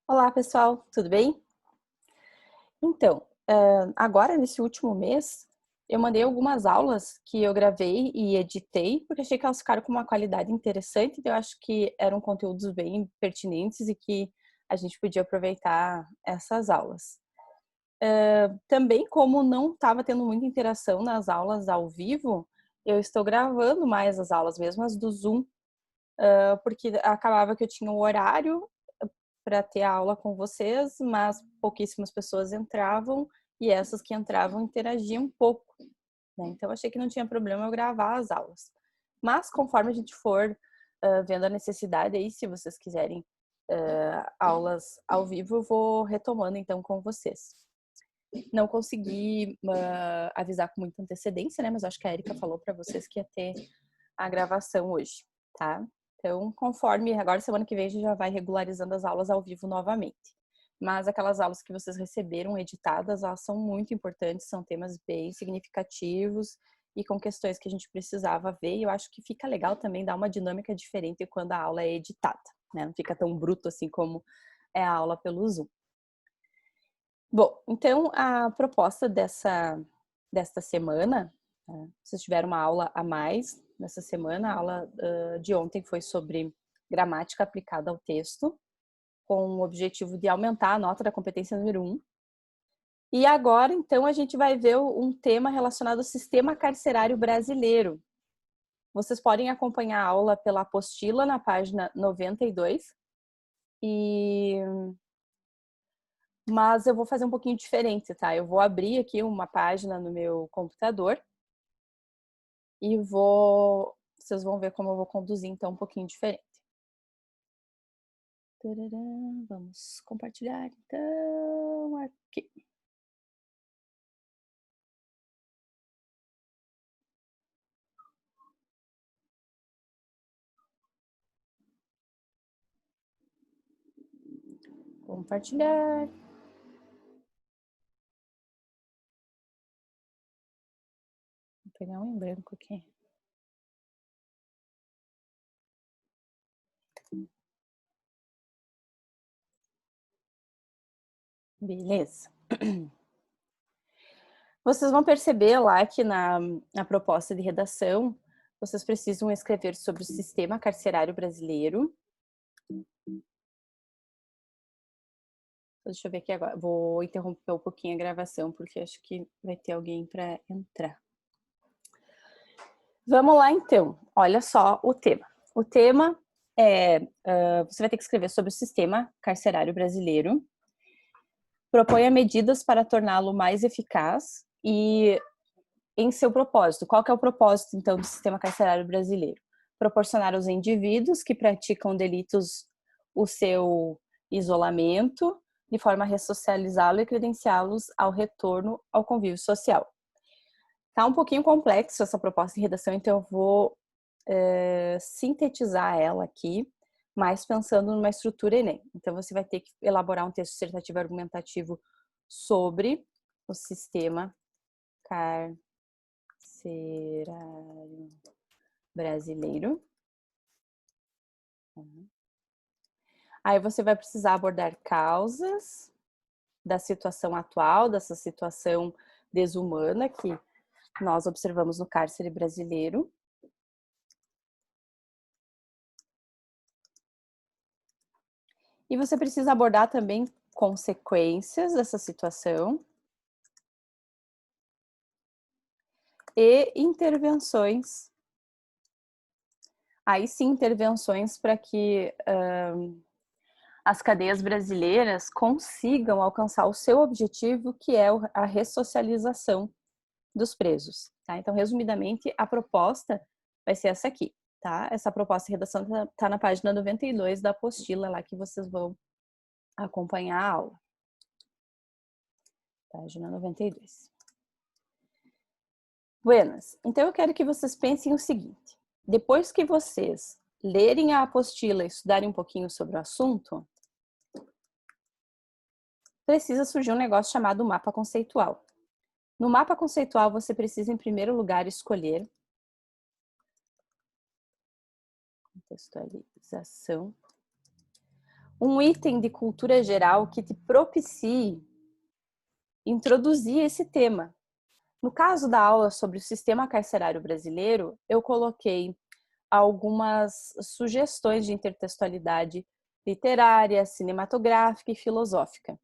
Olá, pessoal, tudo bem? Então, agora nesse último mês, eu mandei algumas aulas que eu gravei e editei, porque achei que elas ficaram com uma qualidade interessante, então eu acho que eram conteúdos bem pertinentes e que a gente podia aproveitar essas aulas. Também, como não estava tendo muita interação nas aulas ao vivo, eu estou gravando mais as aulas, mesmo as do Zoom, porque acabava que eu tinha um horário para ter a aula com vocês, mas pouquíssimas pessoas entravam e essas que entravam interagiam um pouco, né? Então achei que não tinha problema eu gravar as aulas. Mas conforme a gente for vendo a necessidade aí, se vocês quiserem aulas ao vivo, eu vou retomando então com vocês. Não consegui avisar com muita antecedência, né? Mas acho que a Erika falou para vocês que ia ter a gravação hoje, tá? Então, conforme agora semana que vem a gente já vai regularizando as aulas ao vivo novamente. Mas aquelas aulas que vocês receberam editadas, elas são muito importantes, são temas bem significativos e com questões que a gente precisava ver. E eu acho que fica legal também dar uma dinâmica diferente quando a aula é editada, né? Não fica tão bruto assim como é a aula pelo Zoom. Bom, então a proposta desta semana, vocês tiveram uma aula a mais nessa semana, a aula de ontem foi sobre gramática aplicada ao texto, com o objetivo de aumentar a nota da competência número 1. E agora, então, a gente vai ver um tema relacionado ao sistema carcerário brasileiro. Vocês podem acompanhar a aula pela apostila na página 92. Mas eu vou fazer um pouquinho diferente, tá? Eu vou abrir aqui uma página no meu computador e vocês vão ver como eu vou conduzir, então, um pouquinho diferente. Vamos compartilhar, então, aqui. Compartilhar. Vou pegar um em branco aqui. Beleza. Vocês vão perceber lá que na proposta de redação, vocês precisam escrever sobre o sistema carcerário brasileiro. Deixa eu ver aqui agora. Vou interromper um pouquinho a gravação, porque acho que vai ter alguém para entrar. Vamos lá, então. Olha só o tema. O tema é... você vai ter que escrever sobre o sistema carcerário brasileiro. Proponha medidas para torná-lo mais eficaz e em seu propósito. Qual que é o propósito, então, do sistema carcerário brasileiro? Proporcionar aos indivíduos que praticam delitos o seu isolamento, de forma a ressocializá-lo e credenciá-los ao retorno ao convívio social. Tá um pouquinho complexo essa proposta de redação, então eu vou sintetizar ela aqui, mas pensando numa estrutura Enem. Então você vai ter que elaborar um texto dissertativo argumentativo sobre o sistema carcerário brasileiro. Aí você vai precisar abordar causas da situação atual, dessa situação desumana que nós observamos no cárcere brasileiro. E você precisa abordar também consequências dessa situação e intervenções. Aí sim, intervenções para que as cadeias brasileiras consigam alcançar o seu objetivo, que é a ressocialização dos presos. Tá? Então, resumidamente, a proposta vai ser essa aqui. Tá? Essa proposta de redação está na página 92 da apostila, lá que vocês vão acompanhar a aula. Página 92. Buenas. Então, eu quero que vocês pensem o seguinte. Depois que vocês lerem a apostila e estudarem um pouquinho sobre o assunto, precisa surgir um negócio chamado mapa conceitual. No mapa conceitual, você precisa, em primeiro lugar, escolher contextualização, um item de cultura geral que te propicie introduzir esse tema. No caso da aula sobre o sistema carcerário brasileiro, eu coloquei algumas sugestões de intertextualidade literária, cinematográfica e filosófica.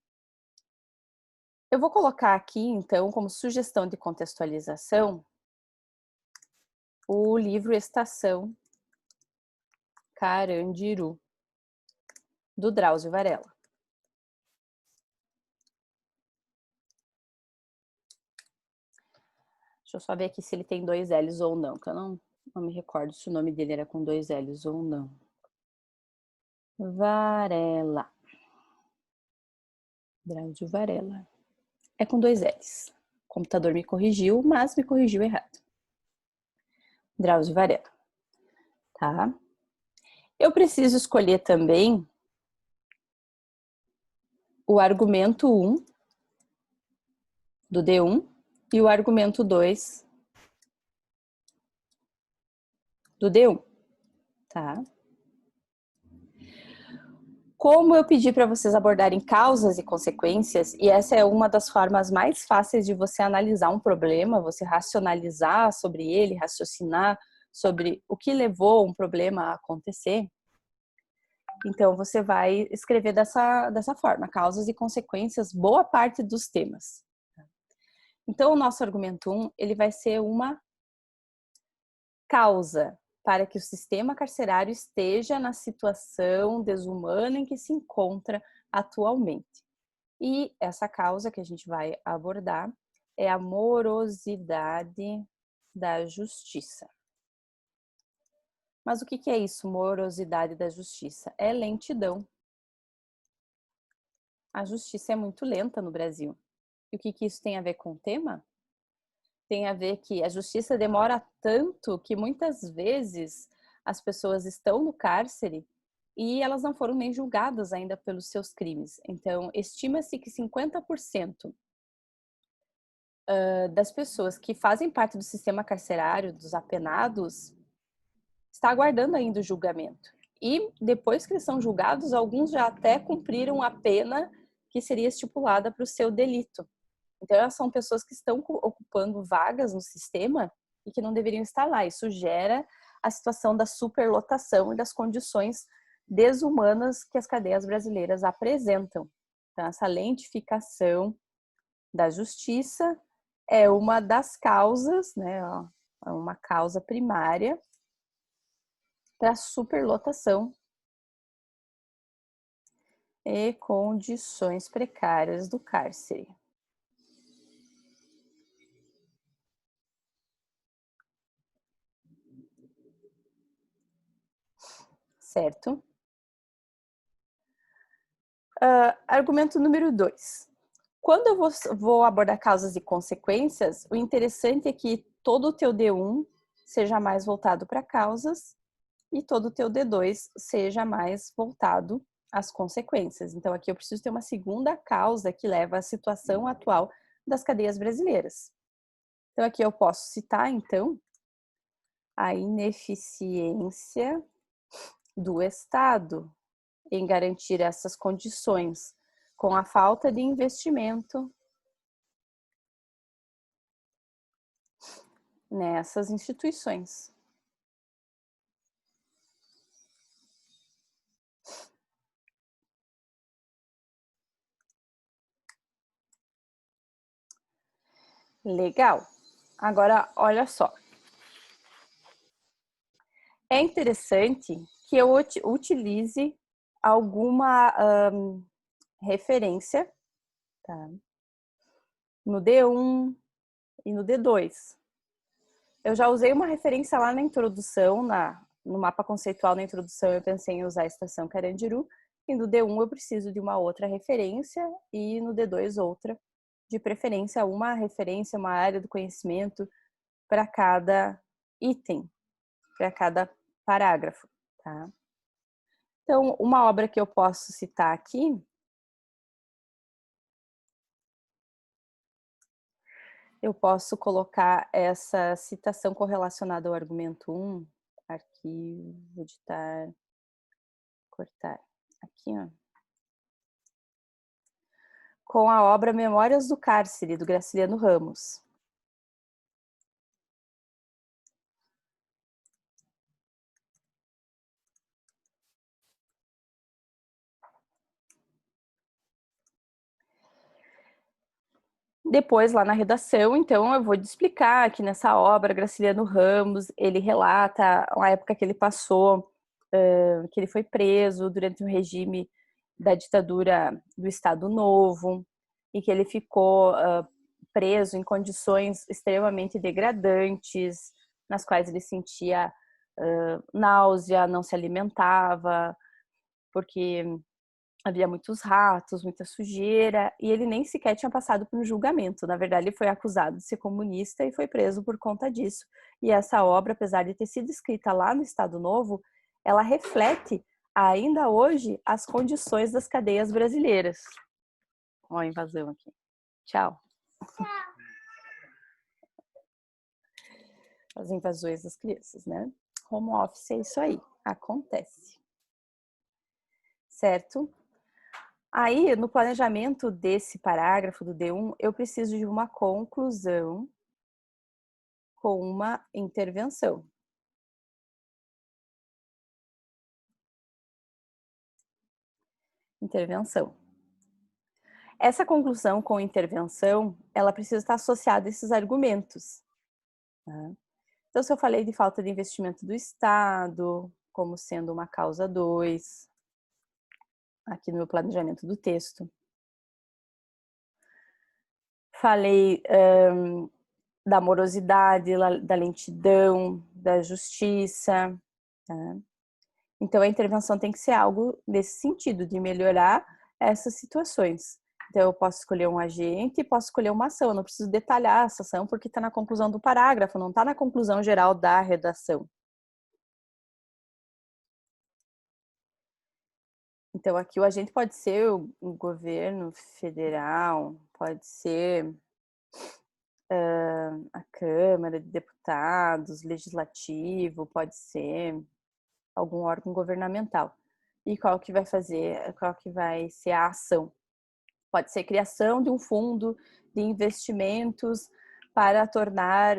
Eu vou colocar aqui, então, como sugestão de contextualização, o livro Estação Carandiru, do Drauzio Varela. Deixa eu só ver aqui se ele tem 2 L's ou não, que eu não me recordo se o nome dele era com 2 L's ou não. Varela. Drauzio Varela. É com 2 L's. O computador me corrigiu, mas me corrigiu errado. Drauzio Varela. Tá? Eu preciso escolher também o argumento 1 do D1 e o argumento 2 do D1, tá? Como eu pedi para vocês abordarem causas e consequências, e essa é uma das formas mais fáceis de você analisar um problema, você racionalizar sobre ele, raciocinar sobre o que levou um problema a acontecer, então você vai escrever dessa forma, causas e consequências, boa parte dos temas. Então o nosso argumento 1, ele vai ser uma causa para que o sistema carcerário esteja na situação desumana em que se encontra atualmente. E essa causa que a gente vai abordar é a morosidade da justiça. Mas o que é isso, morosidade da justiça? É lentidão. A justiça é muito lenta no Brasil. E o que isso tem a ver com o tema? Tem a ver que a justiça demora tanto que muitas vezes as pessoas estão no cárcere e elas não foram nem julgadas ainda pelos seus crimes. Então, estima-se que 50% das pessoas que fazem parte do sistema carcerário, dos apenados, está aguardando ainda o julgamento. E depois que eles são julgados, alguns já até cumpriram a pena que seria estipulada para o seu delito. Então, elas são pessoas que estão ocupando vagas no sistema e que não deveriam estar lá. Isso gera a situação da superlotação e das condições desumanas que as cadeias brasileiras apresentam. Então, essa lentificação da justiça é uma das causas, né, é uma causa primária para a superlotação e condições precárias do cárcere. Certo? Argumento número 2. Quando eu vou abordar causas e consequências, o interessante é que todo o teu D1 seja mais voltado para causas e todo o teu D2 seja mais voltado às consequências. Então, aqui eu preciso ter uma segunda causa que leva à situação atual das cadeias brasileiras. Então, aqui eu posso citar, então, a ineficiência do Estado em garantir essas condições, com a falta de investimento nessas instituições. Legal. Agora, olha só. É interessante que eu utilize alguma referência, tá? No D1 e no D2. Eu já usei uma referência lá na introdução, no mapa conceitual na introdução eu pensei em usar a estação Carandiru, e no D1 eu preciso de uma outra referência e no D2 outra, de preferência uma referência, uma área do conhecimento para cada item, para cada parágrafo, tá? Então, uma obra que eu posso citar aqui eu posso colocar essa citação correlacionada ao argumento 1, arquivo, editar, cortar. Aqui, ó. com a obra Memórias do Cárcere, do Graciliano Ramos. Depois, lá na redação, então, eu vou te explicar que nessa obra, Graciliano Ramos, ele relata a época que ele passou, que ele foi preso durante o regime da ditadura do Estado Novo, e que ele ficou preso em condições extremamente degradantes, nas quais ele sentia náusea, não se alimentava, porque havia muitos ratos, muita sujeira, e ele nem sequer tinha passado por um julgamento. Na verdade, ele foi acusado de ser comunista e foi preso por conta disso. E essa obra, apesar de ter sido escrita lá no Estado Novo, ela reflete ainda hoje as condições das cadeias brasileiras. Olha a invasão aqui. Tchau. As invasões das crianças, né? Home office é isso aí, acontece. Certo? Aí, no planejamento desse parágrafo do D1, eu preciso de uma conclusão com uma intervenção. Intervenção. Essa conclusão com intervenção, ela precisa estar associada a esses argumentos. Tá? Então, se eu falei de falta de investimento do Estado, como sendo uma causa 2, aqui no meu planejamento do texto. Falei da morosidade, da lentidão, da justiça. Tá? Então, a intervenção tem que ser algo nesse sentido, de melhorar essas situações. Então, eu posso escolher um agente e posso escolher uma ação. Eu não preciso detalhar essa ação porque está na conclusão do parágrafo, não está na conclusão geral da redação. Então, aqui o agente pode ser o governo federal, pode ser a Câmara de Deputados, Legislativo, pode ser algum órgão governamental. E qual que vai ser a ação? Pode ser criação de um fundo de investimentos para tornar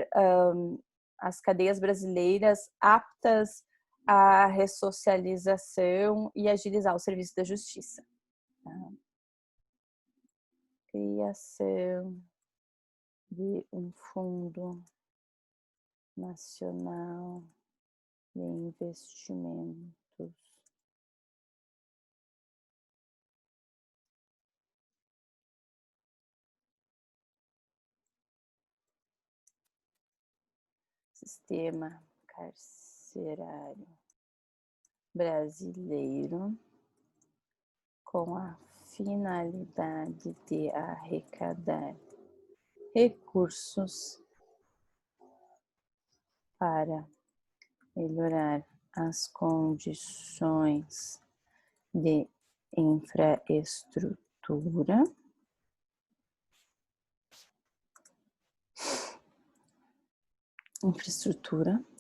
as cadeias brasileiras aptas à ressocialização e agilizar o serviço da justiça. Tá? Criação de um fundo nacional de investimentos sistema carcerário brasileiro com a finalidade de arrecadar recursos para melhorar as condições de infraestrutura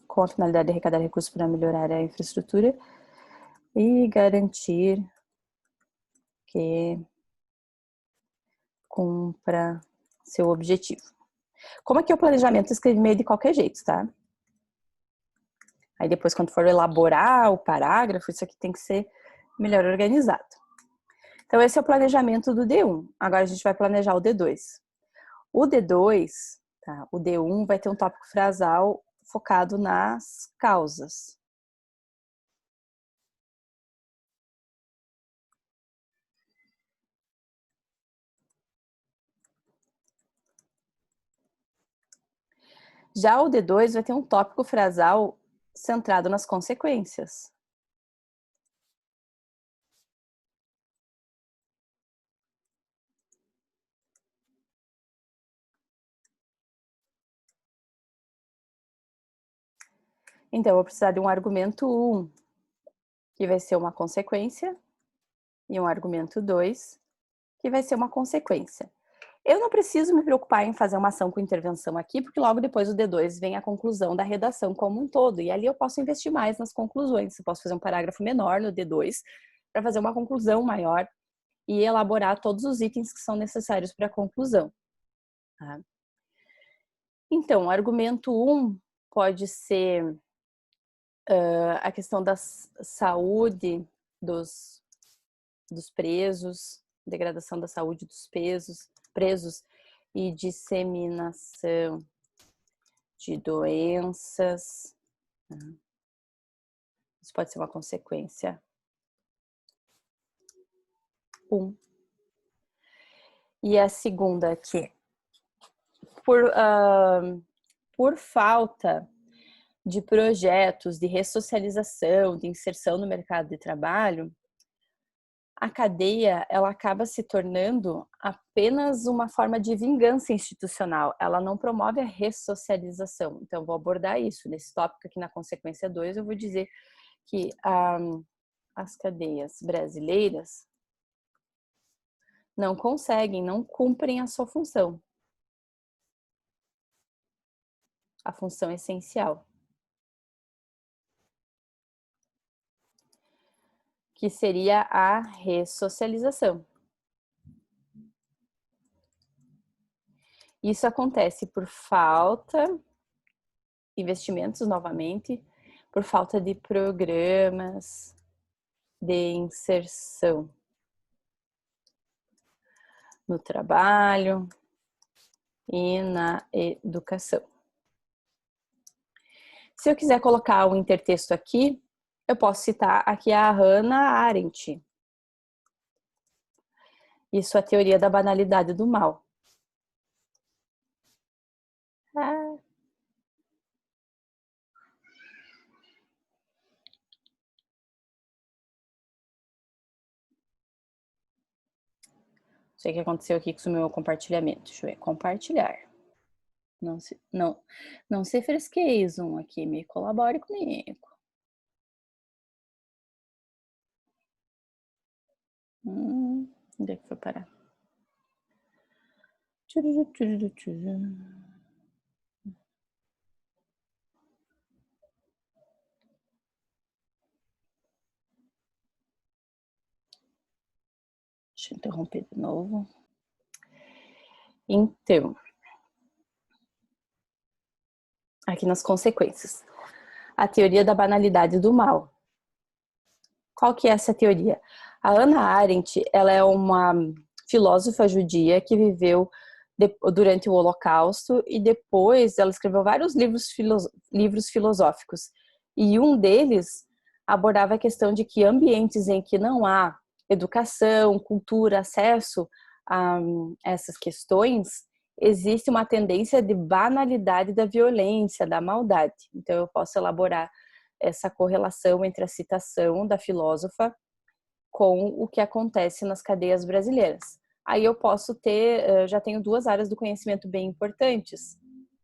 com a finalidade de arrecadar recursos para melhorar a infraestrutura e garantir que cumpra seu objetivo. Como aqui é o planejamento, eu escrevi meio de qualquer jeito, tá? Aí depois, quando for elaborar o parágrafo, isso aqui tem que ser melhor organizado. Então, esse é o planejamento do D1. Agora a gente vai planejar o D2. O D2, tá? O D1 vai ter um tópico frasal focado nas causas. Já o D2 vai ter um tópico frasal centrado nas consequências. Então, eu vou precisar de um argumento 1, que vai ser uma consequência, e um argumento 2, que vai ser uma consequência. Eu não preciso me preocupar em fazer uma ação com intervenção aqui, porque logo depois do D2 vem a conclusão da redação como um todo, e ali eu posso investir mais nas conclusões. Eu posso fazer um parágrafo menor no D2 para fazer uma conclusão maior e elaborar todos os itens que são necessários para a conclusão. Tá? Então, o argumento 1 pode ser a questão da saúde dos presos, degradação da saúde dos presos e disseminação de doenças. Isso pode ser uma consequência 1. E a segunda aqui, por falta de projetos de ressocialização, de inserção no mercado de trabalho, a cadeia ela acaba se tornando apenas uma forma de vingança institucional. Ela não promove a ressocialização. Então, eu vou abordar isso. Nesse tópico aqui na consequência 2, eu vou dizer que as cadeias brasileiras não conseguem, não cumprem a sua função. A função essencial. Que seria a ressocialização. Isso acontece por falta, investimentos novamente, por falta de programas de inserção no trabalho e na educação. Se eu quiser colocar um intertexto aqui, eu posso citar aqui a Hannah Arendt. Isso é a teoria da banalidade do mal. Não sei o que aconteceu aqui com o meu compartilhamento. Deixa eu ver. Compartilhar. Não se fresqueie, Zoom aqui. Me colabore comigo. Onde é que foi parar? Deixa eu interromper de novo. Então, aqui nas consequências. A teoria da banalidade do mal. Qual que é essa teoria? A Hannah Arendt, ela é uma filósofa judia que viveu durante o Holocausto e depois ela escreveu vários livros filosóficos. E um deles abordava a questão de que ambientes em que não há educação, cultura, acesso a essas questões, existe uma tendência de banalidade da violência, da maldade. Então eu posso elaborar essa correlação entre a citação da filósofa com o que acontece nas cadeias brasileiras. Aí eu posso ter, já tenho duas áreas do conhecimento bem importantes.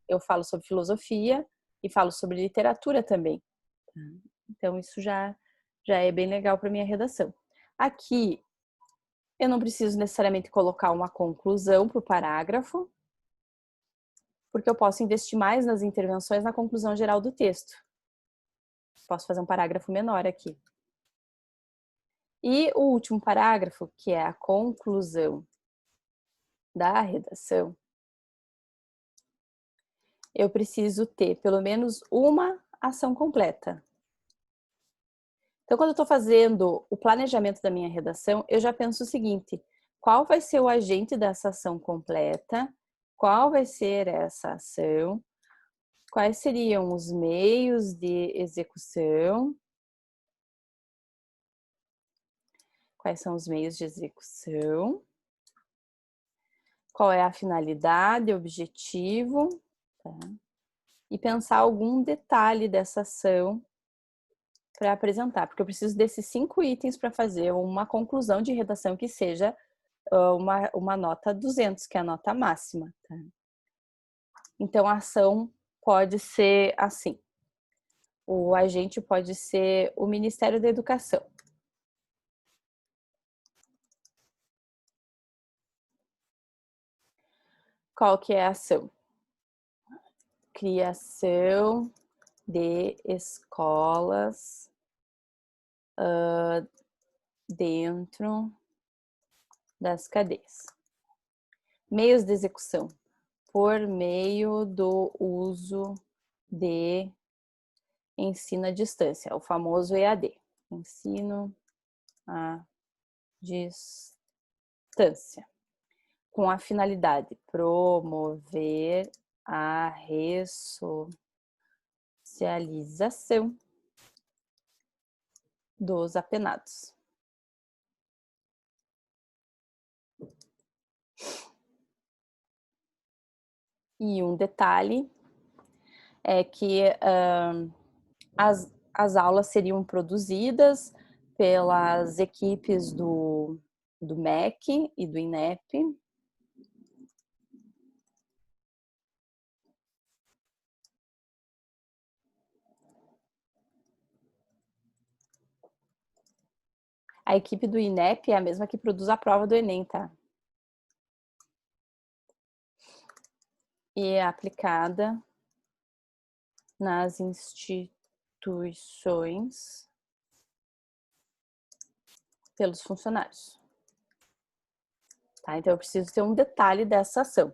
Eu falo sobre filosofia e falo sobre literatura também. Então isso já é bem legal para minha redação. Aqui eu não preciso necessariamente colocar uma conclusão para o parágrafo, porque eu posso investir mais nas intervenções na conclusão geral do texto. Posso fazer um parágrafo menor aqui. E o último parágrafo, que é a conclusão da redação, eu preciso ter pelo menos uma ação completa. Então, quando eu estou fazendo o planejamento da minha redação, eu já penso o seguinte: qual vai ser o agente dessa ação completa? Qual vai ser essa ação? Quais seriam os meios de execução? Quais são os meios de execução? Qual é a finalidade, objetivo? Tá? E pensar algum detalhe dessa ação para apresentar, porque eu preciso desses 5 itens para fazer uma conclusão de redação que seja uma nota 200, que é a nota máxima. Tá? Então, a ação pode ser assim. O agente pode ser o Ministério da Educação. Qual que é a ação? Criação de escolas dentro das cadeias. Meios de execução. Por meio do uso de ensino à distância, o famoso EAD. Ensino à distância. Com a finalidade de promover a ressocialização dos apenados. E um detalhe é que as aulas seriam produzidas pelas equipes do MEC e do INEP. A equipe do INEP é a mesma que produz a prova do Enem, tá? E é aplicada nas instituições pelos funcionários. Tá? Então, eu preciso ter um detalhe dessa ação.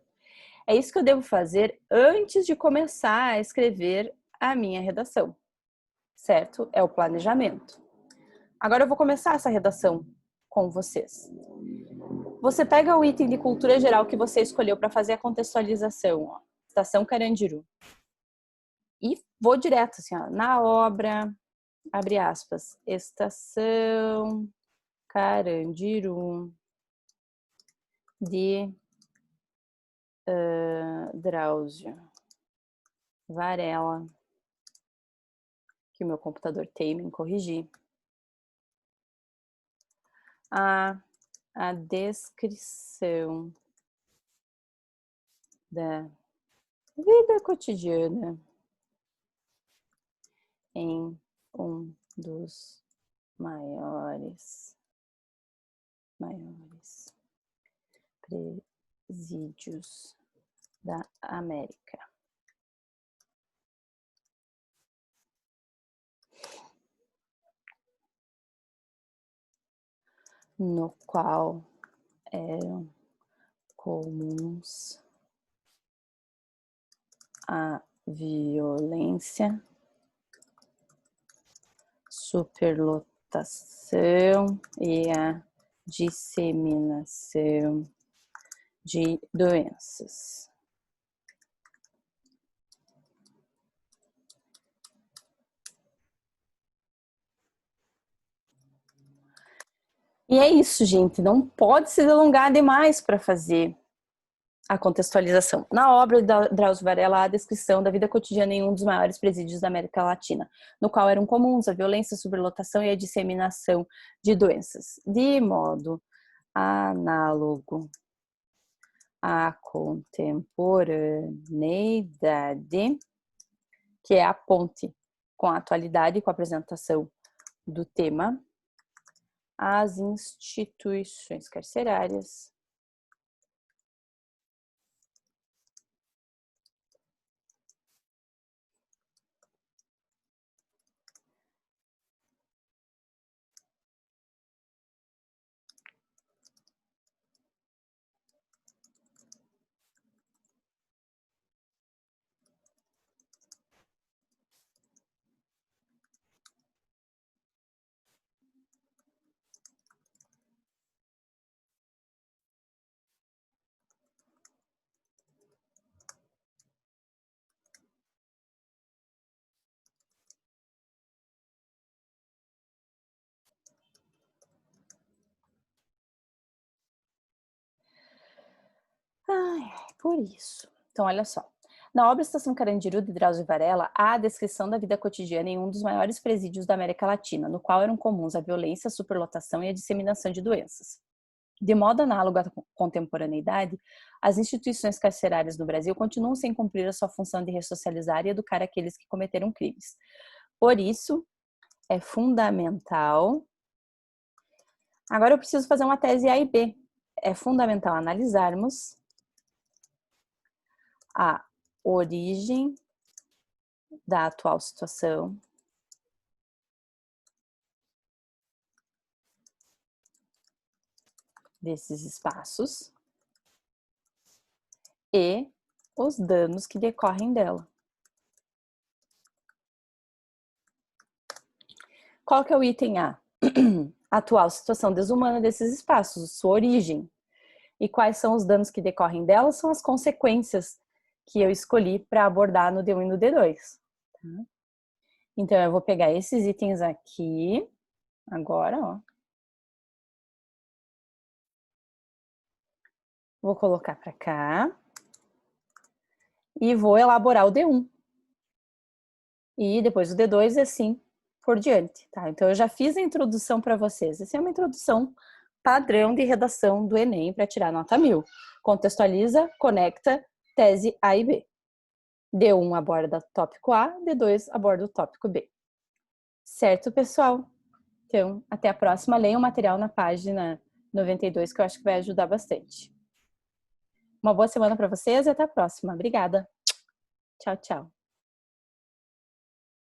É isso que eu devo fazer antes de começar a escrever a minha redação, certo? É o planejamento. Agora eu vou começar essa redação com vocês. Você pega o item de cultura geral que você escolheu para fazer a contextualização, ó, Estação Carandiru. E vou direto, assim, ó, na obra, abre aspas, Estação Carandiru de Drauzio Varela, que o meu computador teima em corrigir. A descrição da vida cotidiana em um dos maiores presídios da América. No qual eram comuns a violência, superlotação e a disseminação de doenças. E é isso, gente. Não pode se delongar demais para fazer a contextualização. Na obra de Drauzio Varela, há a descrição da vida cotidiana em um dos maiores presídios da América Latina, no qual eram comuns a violência, a superlotação e a disseminação de doenças, de modo análogo à contemporaneidade, que é a ponte com a atualidade e com a apresentação do tema. As instituições carcerárias por isso. Então, olha só. Na obra Estação Carandiru, de Drauzio Varela, há a descrição da vida cotidiana em um dos maiores presídios da América Latina, no qual eram comuns a violência, a superlotação e a disseminação de doenças. De modo análogo à contemporaneidade, as instituições carcerárias no Brasil continuam sem cumprir a sua função de ressocializar e educar aqueles que cometeram crimes. Por isso, é fundamental... Agora eu preciso fazer uma tese A e B. É fundamental analisarmos a origem da atual situação, desses espaços e os danos que decorrem dela. Qual que é o item A? Atual situação desumana desses espaços, sua origem. E quais são os danos que decorrem dela? São as consequências que eu escolhi para abordar no D1 e no D2. Tá? Então, eu vou pegar esses itens aqui, agora, ó. Vou colocar para cá. E vou elaborar o D1. E depois o D2 e assim por diante, tá? Então, eu já fiz a introdução para vocês. Essa é uma introdução padrão de redação do Enem para tirar nota 1000. Contextualiza, conecta, tese A e B. D1 aborda o tópico A, D2 aborda o tópico B. Certo, pessoal? Então, até a próxima. Leiam o material na página 92, que eu acho que vai ajudar bastante. Uma boa semana para vocês e até a próxima. Obrigada. Tchau, tchau.